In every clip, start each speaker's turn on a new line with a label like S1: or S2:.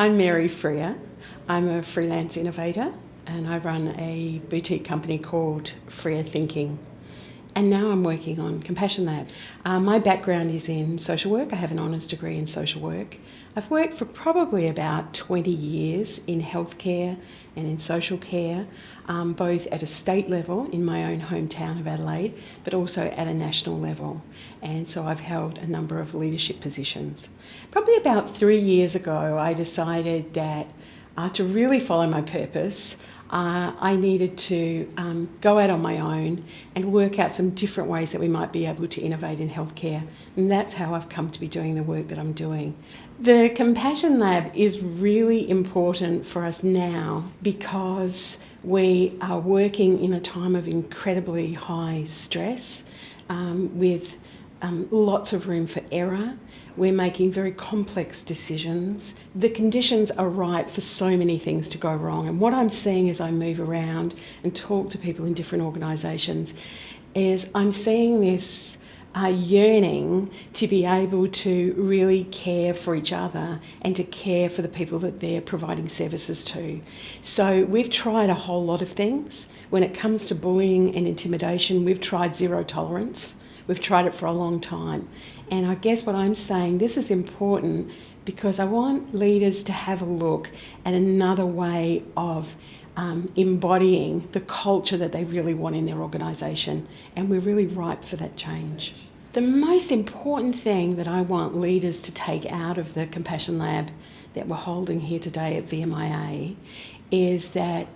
S1: I'm Mary Freer. I'm a freelance innovator and I run a boutique company called Freer Thinking. And now I'm working on Compassion Labs. My background is in social work. I have an honours degree in social work. I've worked for probably about 20 years in healthcare and in social care, both at a state level in my own hometown of Adelaide, but also at a national level. And so I've held a number of leadership positions. Probably about 3 years ago, I decided that to really follow my purpose, I needed to go out on my own and work out some different ways that we might be able to innovate in healthcare. And that's how I've come to be doing the work that I'm doing. The Compassion Lab is really important for us now because we are working in a time of incredibly high stress with lots of room for error. We're making very complex decisions. The conditions are ripe for so many things to go wrong. And what I'm seeing as I move around and talk to people in different organisations is I'm seeing this yearning to be able to really care for each other and to care for the people that they're providing services to. So we've tried a whole lot of things. When it comes to bullying and intimidation, we've tried zero tolerance. We've tried it for a long time. And I guess what I'm saying, this is important because I want leaders to have a look at another way of embodying the culture that they really want in their organisation. And we're really ripe for that change. The most important thing that I want leaders to take out of the Compassion Lab that we're holding here today at VMIA is that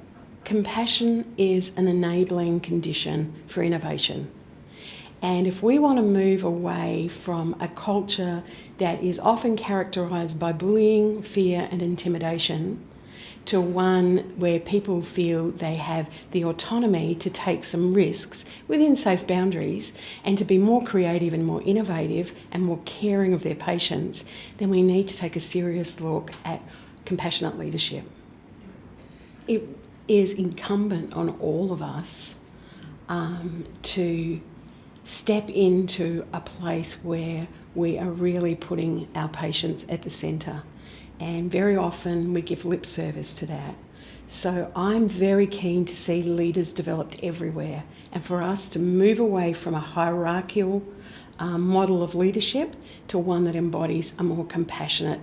S1: compassion is an enabling condition for innovation. And if we want to move away from a culture that is often characterised by bullying, fear and intimidation to one where people feel they have the autonomy to take some risks within safe boundaries and to be more creative and more innovative and more caring of their patients, then we need to take a serious look at compassionate leadership. It is incumbent on all of us to step into a place where we are really putting our patients at the centre. And very often we give lip service to that. So I'm very keen to see leaders developed everywhere and for us to move away from a hierarchical model of leadership to one that embodies a more compassionate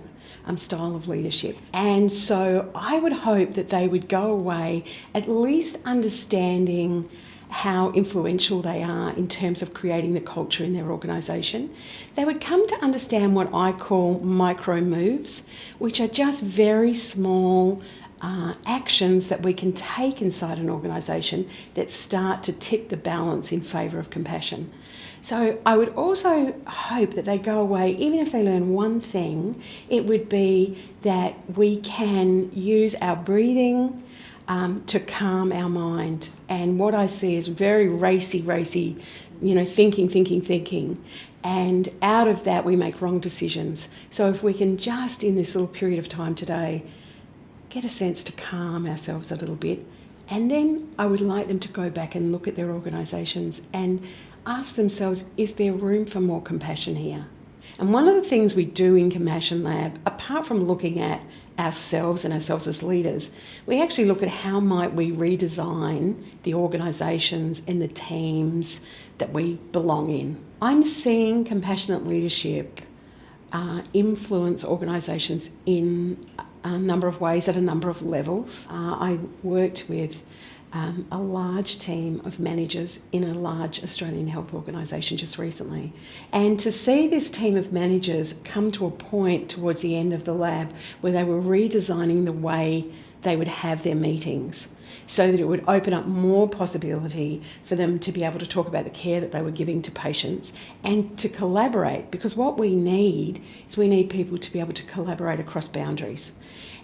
S1: style of leadership. And so I would hope that they would go away at least understanding how influential they are in terms of creating the culture in their organisation. They would come to understand what I call micro moves, which are just very small actions that we can take inside an organisation that start to tip the balance in favour of compassion. So I would also hope that they go away, even if they learn one thing, it would be that we can use our breathing to calm our mind. And what I see is very racy, thinking. And out of that, we make wrong decisions. So if we can just, in this little period of time today, get a sense to calm ourselves a little bit. And then I would like them to go back and look at their organisations and ask themselves, is there room for more compassion here? And one of the things we do in Compassion Lab, apart from looking at ourselves and ourselves as leaders, we actually look at how might we redesign the organisations and the teams that we belong in. I'm seeing compassionate leadership influence organisations in a number of ways at a number of levels. I worked with a large team of managers in a large Australian health organisation just recently. And to see this team of managers come to a point towards the end of the lab where they were redesigning the way they would have their meetings so that it would open up more possibility for them to be able to talk about the care that they were giving to patients and to collaborate, because what we need is we need people to be able to collaborate across boundaries.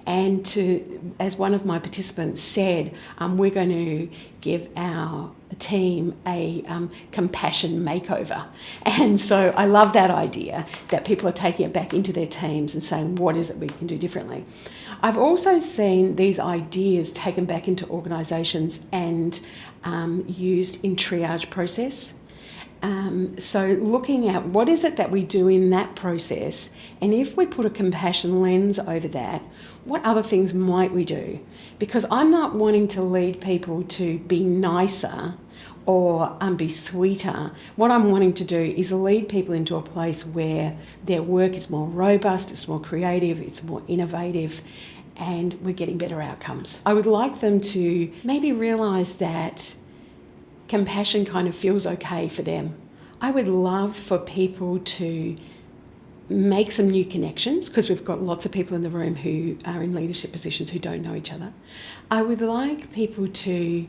S1: And to, as one of my participants said, we're going to give our team a compassion makeover. And so I love that idea, that people are taking it back into their teams and saying, what is it we can do differently? I've also seen these ideas taken back into organisations and used in triage process. So looking at what is it that we do in that process, and if we put a compassion lens over that, what other things might we do? Because I'm not wanting to lead people to be nicer or be sweeter. What I'm wanting to do is lead people into a place where their work is more robust, it's more creative, it's more innovative, and we're getting better outcomes. I would like them to maybe realise that compassion kind of feels okay for them. I would love for people to make some new connections, because we've got lots of people in the room who are in leadership positions who don't know each other. I would like people to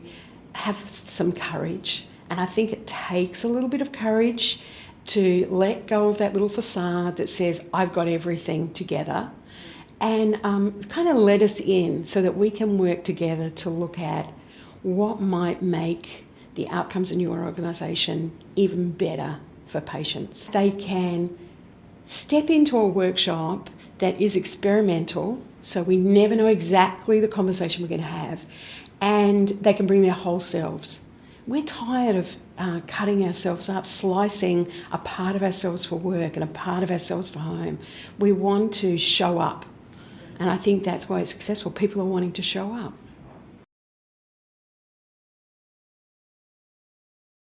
S1: have some courage, and I think it takes a little bit of courage to let go of that little facade that says I've got everything together, and kind of let us in so that we can work together to look at what might make the outcomes in your organisation even better for patients. They can step into a workshop that is experimental, so we never know exactly the conversation we're going to have, and they can bring their whole selves. We're tired of cutting ourselves up, slicing a part of ourselves for work and a part of ourselves for home. We want to show up, and I think that's why it's successful. People are wanting to show up.